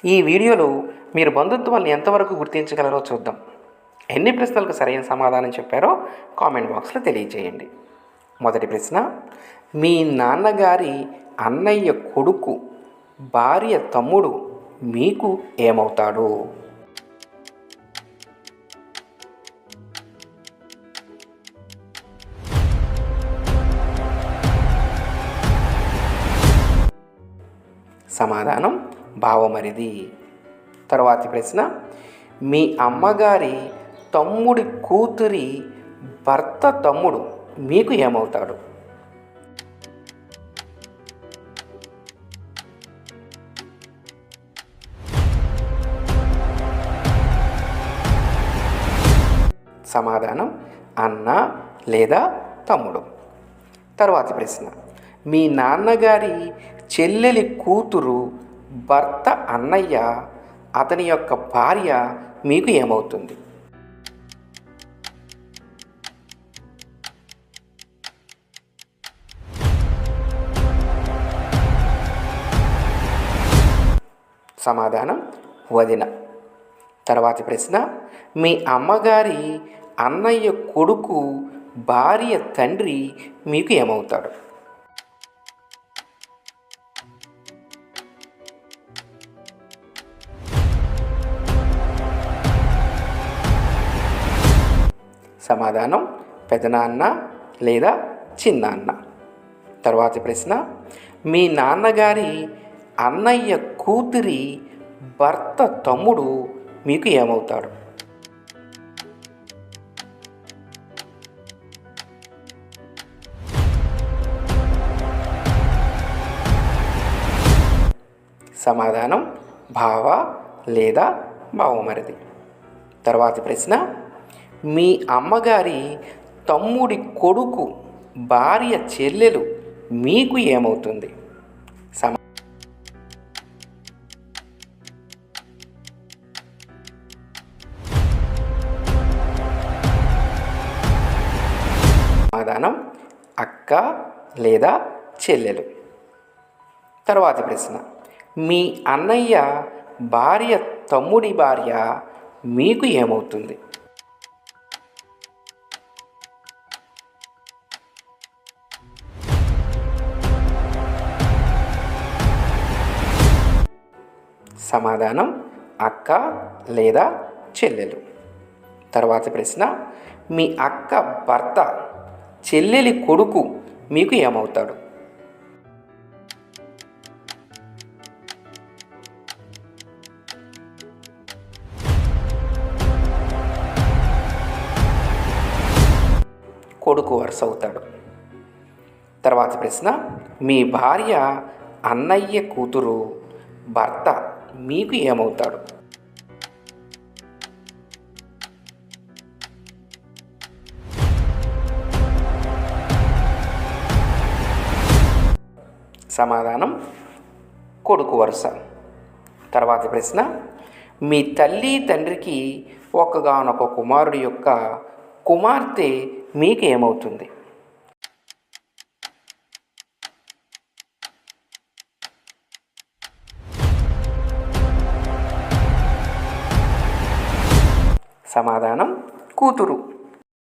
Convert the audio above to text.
ఈ వీడియోలో మీరు బంధుత్వాన్ని ఎంతవరకు గుర్తించగలరో చూద్దాం. ఎన్ని ప్రశ్నలకు సరైన సమాధానం చెప్పారో కామెంట్ బాక్స్లో తెలియజేయండి. మొదటి ప్రశ్న, మీ నాన్నగారి అన్నయ్య కొడుకు భార్య తమ్ముడు మీకు ఏమవుతాడు? సమాధానం బావమరిది. తరువాతి ప్రశ్న, మీ అమ్మగారి తమ్ముడి కూతురి భర్త తమ్ముడు మీకు ఏమవుతాడు? సమాధానం అన్న లేదా తమ్ముడు. తరువాతి ప్రశ్న, మీ నాన్నగారి చెల్లెలి కూతురు భర్త అన్నయ్య అతని యొక్క భార్య మీకు ఏమవుతుంది? సమాధానం వదిన. తర్వాతి ప్రశ్న, మీ అమ్మగారి అన్నయ్య కొడుకు భార్య తండ్రి మీకు ఏమవుతాడు? సమాధానం పెదనాన్న లేదా చిన్నాన్న. తర్వాతి ప్రశ్న, మీ నాన్నగారి అన్నయ్య కూతురి భర్త తమ్ముడు మీకు ఏమవుతాడు? సమాధానం బావ లేదా బావమరిది. తర్వాతి ప్రశ్న, మీ అమ్మగారి తమ్ముడి కొడుకు భార్య చెల్లెలు మీకు ఏమవుతుంది? సమాధానం అక్క లేదా చెల్లెలు. తర్వాతి ప్రశ్న, మీ అన్నయ్య భార్య తమ్ముడి భార్య మీకు ఏమవుతుంది? సమాధానం అక్క లేదా చెల్లెలు. తర్వాతి ప్రశ్న, మీ అక్క భర్త చెల్లెలి కొడుకు మీకు ఏమవుతాడు? కొడుకు వరుస అవుతాడు. తర్వాతి ప్రశ్న, మీ భార్య అన్నయ్య కూతురు భర్త మీకు ఏమవుతాడు? సమాధానం కొడుకు వరుస. తర్వాతి ప్రశ్న, మీ తల్లి తండ్రికి ఒక్కగానొక కుమారుడి యొక్క కుమార్తె మీకు ఏమవుతుంది? సమాధానం కూతురు.